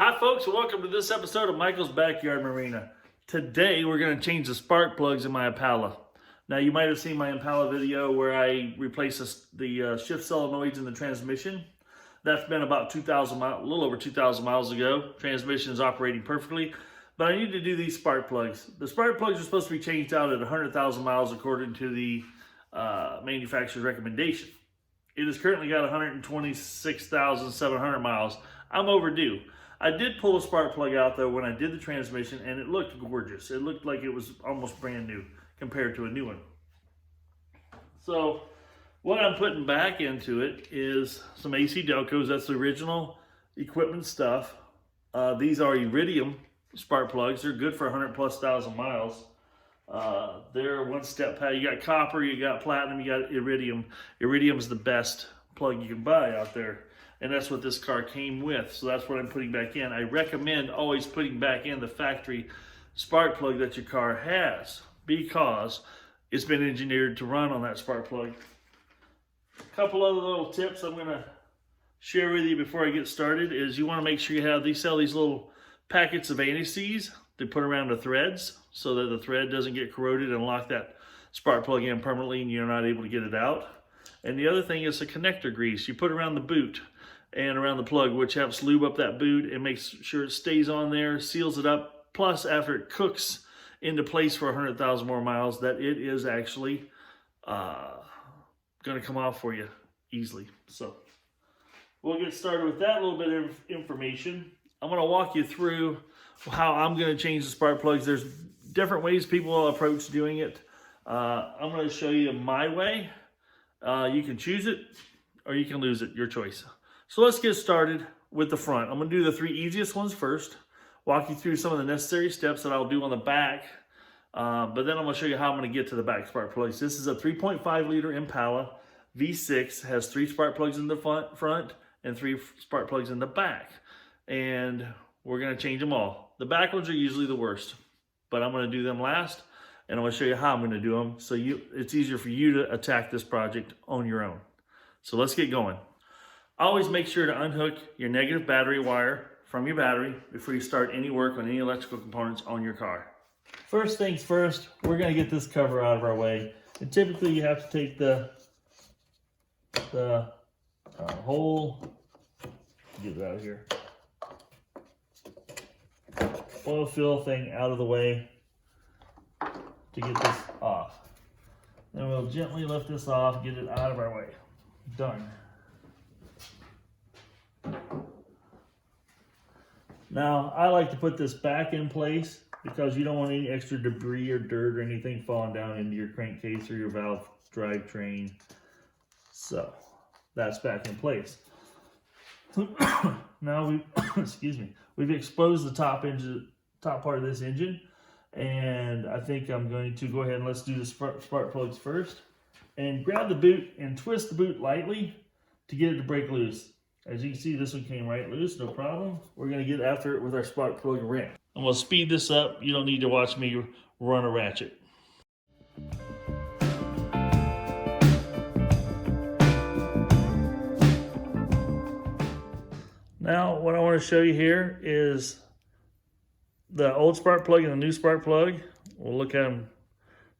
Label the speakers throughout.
Speaker 1: Hi folks, welcome to this episode of Michael's Backyard Marina. Today we're going to change the spark plugs in my Impala. Now you might have seen my Impala video where I replaced the shift solenoids in the transmission. That's been about 2,000 miles, a little over 2,000 miles ago. Transmission is operating perfectly, but I need to do these spark plugs. The spark plugs are supposed to be changed out at 100,000 miles according to the manufacturer's recommendation. It has currently got 126,700 miles. I'm overdue. I did pull a spark plug out though when I did the transmission, and it looked gorgeous. It looked like it was almost brand new compared to a new one. So what I'm putting back into it is some AC Delcos. That's the original equipment stuff. These are Iridium spark plugs. They're good for 100,000+ miles. They're one step past. You got copper, you got platinum, you got iridium. Iridium is the best plug you can buy out there. And that's what this car came with. So that's what I'm putting back in. I recommend always putting back in the factory spark plug that your car has, because it's been engineered to run on that spark plug. A couple other little tips I'm gonna share with you before I get started is you wanna make sure you have, they sell these little packets of anti-seize to put around the threads so that the thread doesn't get corroded and lock that spark plug in permanently and you're not able to get it out. And the other thing is the connector grease you put around the boot and around the plug, which helps lube up that boot and makes sure it stays on there, seals it up. Plus, after it cooks into place for 100,000 more miles, that it is actually gonna come off for you easily. So we'll get started with that little bit of information. I'm gonna walk you through how I'm gonna change the spark plugs. There's different ways people will approach doing it. I'm gonna show you my way. You can choose it or you can lose it, your choice. So let's get started with the front. I'm gonna do the three easiest ones first, walk you through some of the necessary steps that I'll do on the back, but then I'm gonna show you how I'm gonna get to the back spark plugs. This is a 3.5 liter Impala V6, has 3 spark plugs in the front and 3 spark plugs in the back. And we're gonna change them all. The back ones are usually the worst, but I'm gonna do them last, and I'm gonna show you how I'm gonna do them so it's easier for you to attack this project on your own. So let's get going. Always make sure to unhook your negative battery wire from your battery before you start any work on any electrical components on your car. First things first, we're gonna get this cover out of our way. And typically you have to take the whole, get it out of here, oil fill thing out of the way to get this off. Then we'll gently lift this off, get it out of our way. Done. Now, I like to put this back in place because you don't want any extra debris or dirt or anything falling down into your crankcase or your valve drivetrain. So, that's back in place. Now we've exposed the top part of this engine, and I think I'm going to go ahead and let's do the spark plugs first. And grab the boot and twist the boot lightly to get it to break loose. As you can see, this one came right loose, no problem. We're gonna get after it with our spark plug wrench. I'm gonna speed this up. You don't need to watch me run a ratchet. Now, what I wanna show you here is the old spark plug and the new spark plug. We'll look at them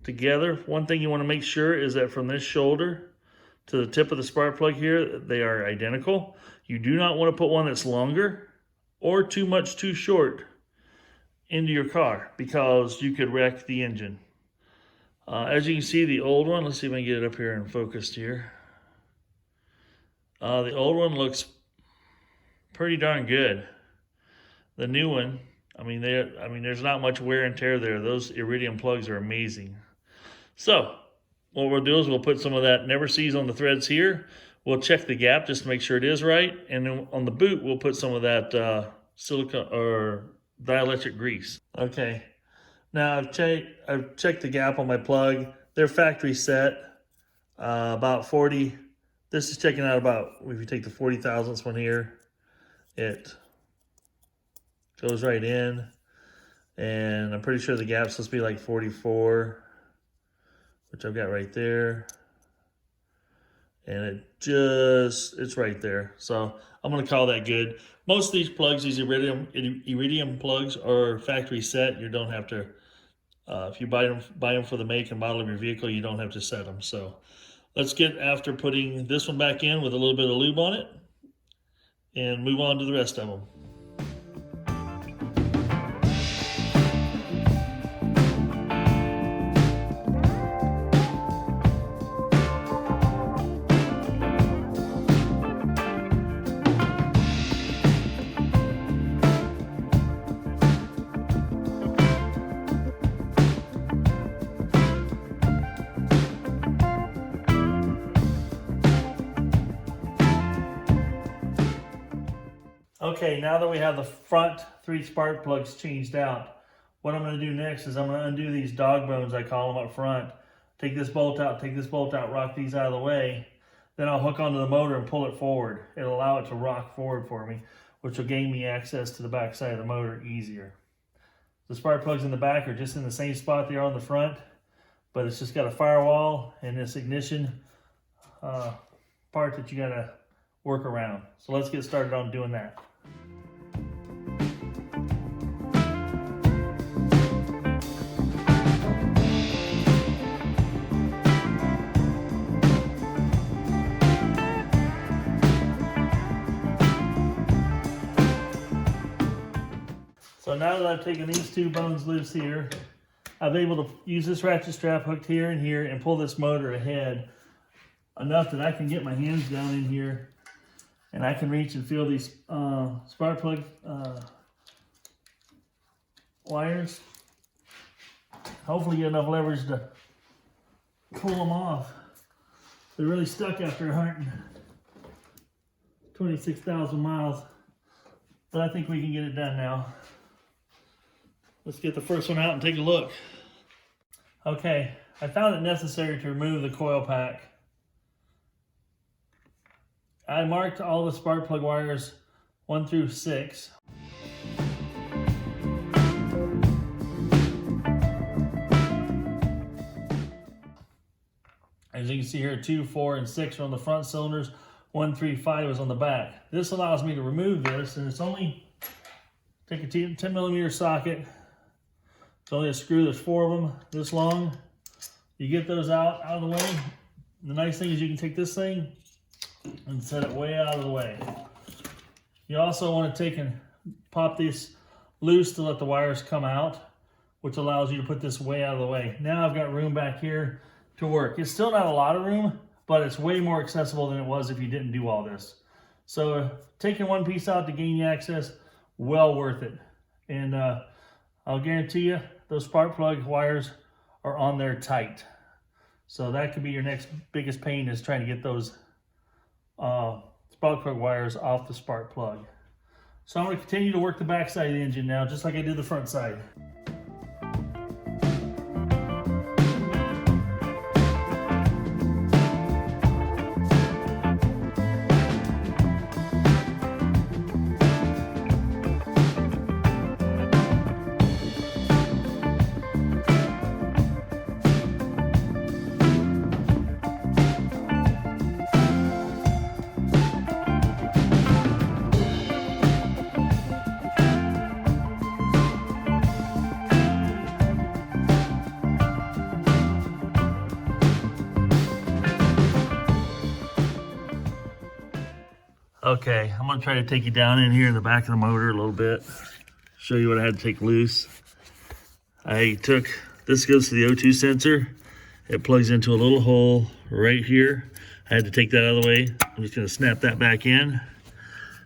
Speaker 1: together. One thing you wanna make sure is that from this shoulder to the tip of the spark plug here, they are identical. You do not want to put one that's longer or too short into your car because you could wreck the engine. As you can see, the old one, let's see if I can get it up here and focused here. The old one looks pretty darn good. The new one, there's not much wear and tear there. Those Iridium plugs are amazing. So, what we'll do is we'll put some of that never seize on the threads here. We'll check the gap just to make sure it is right. And then on the boot, we'll put some of that silicone or dielectric grease. Okay. Now I've checked the gap on my plug. They're factory set, about 40. This is checking out about, if you take the 40 thousandths one here, it goes right in. And I'm pretty sure the gap's supposed to be like 44. Which I've got right there. and it's right there. So I'm gonna call that good. Most of these plugs, these iridium plugs, are factory set. You don't have to, if you buy them for the make and model of your vehicle, you don't have to set them. So let's get after putting this one back in with a little bit of lube on it and move on to the rest of them. Okay, now that we have the front 3 spark plugs changed out, what I'm going to do next is I'm going to undo these dog bones, I call them, up front. Take this bolt out, rock these out of the way. Then I'll hook onto the motor and pull it forward. It'll allow it to rock forward for me, which will gain me access to the back side of the motor easier. The spark plugs in the back are just in the same spot they are on the front, but it's just got a firewall and this ignition part that you got to work around. So let's get started on doing that. So now that I've taken these 2 bones loose here, I'm able to use this ratchet strap hooked here and here and pull this motor ahead enough that I can get my hands down in here and I can reach and feel these spark plug wires. Hopefully get enough leverage to pull them off. They're really stuck after 126,000 miles, but I think we can get it done now. Let's get the first one out and take a look. Okay, I found it necessary to remove the coil pack. I marked all the spark plug wires 1 through 6. As you can see here, 2, 4, and 6 are on the front cylinders. 1, 3, 5 is on the back. This allows me to remove this, and it's only, take a 10 millimeter socket. It's only a screw, there's 4 of them this long. You get those out of the way. The nice thing is you can take this thing and set it way out of the way. You also want to take and pop this loose to let the wires come out, which allows you to put this way out of the way. Now I've got room back here to work. It's still not a lot of room, but it's way more accessible than it was if you didn't do all this. So taking one piece out to gain you access, well worth it. And I'll guarantee you those spark plug wires are on there tight. So that could be your next biggest pain, is trying to get those spark plug wires off the spark plug. So I'm going to continue to work the back side of the engine now, just like I did the front side. Okay, I'm gonna try to take you down in here in the back of the motor a little bit, show you what I had to take loose. This goes to the O2 sensor. It plugs into a little hole right here. I had to take that out of the way. I'm just gonna snap that back in.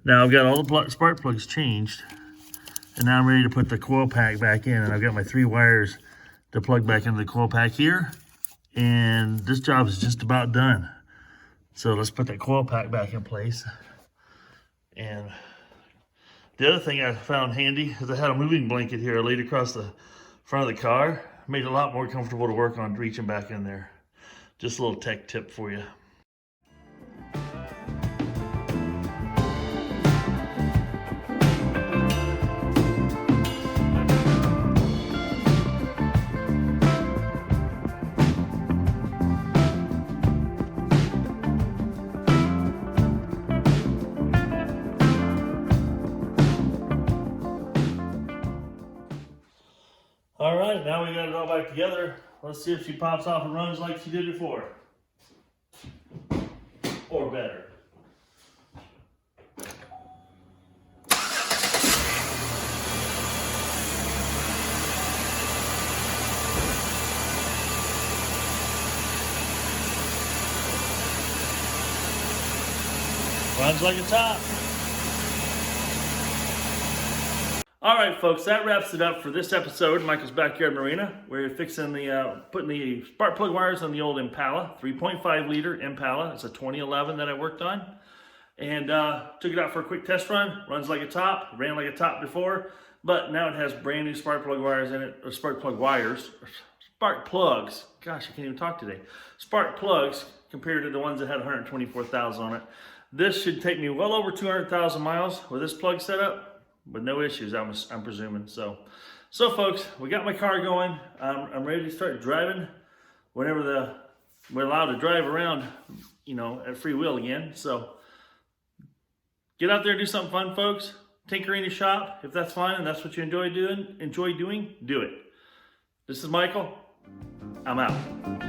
Speaker 1: Now I've got all the spark plugs changed, and now I'm ready to put the coil pack back in, and I've got my 3 wires to plug back into the coil pack here, and this job is just about done. So let's put that coil pack back in place. And the other thing I found handy is I had a moving blanket here I laid across the front of the car. Made it a lot more comfortable to work on reaching back in there. Just a little tech tip for you. All right, now we got it all back together. Let's see if she pops off and runs like she did before. Or better. Runs like a top. All right, folks, that wraps it up for this episode, Michael's Backyard Marina. We're fixing the, putting the spark plug wires on the old Impala, 3.5 liter Impala. It's a 2011 that I worked on. And took it out for a quick test run. Runs like a top, ran like a top before, but now it has brand new spark plug wires in it, or spark plug wires, spark plugs. Gosh, I can't even talk today. Spark plugs compared to the ones that had 124,000 on it. This should take me well over 200,000 miles with this plug setup, with no issues, I'm presuming. So folks, we got my car going. I'm ready to start driving whenever we're allowed to drive around, you know, at free will again. So get out there, do something fun, folks. Tinker in your shop, if that's fine and that's what you enjoy doing, do it. This is Michael. I'm out.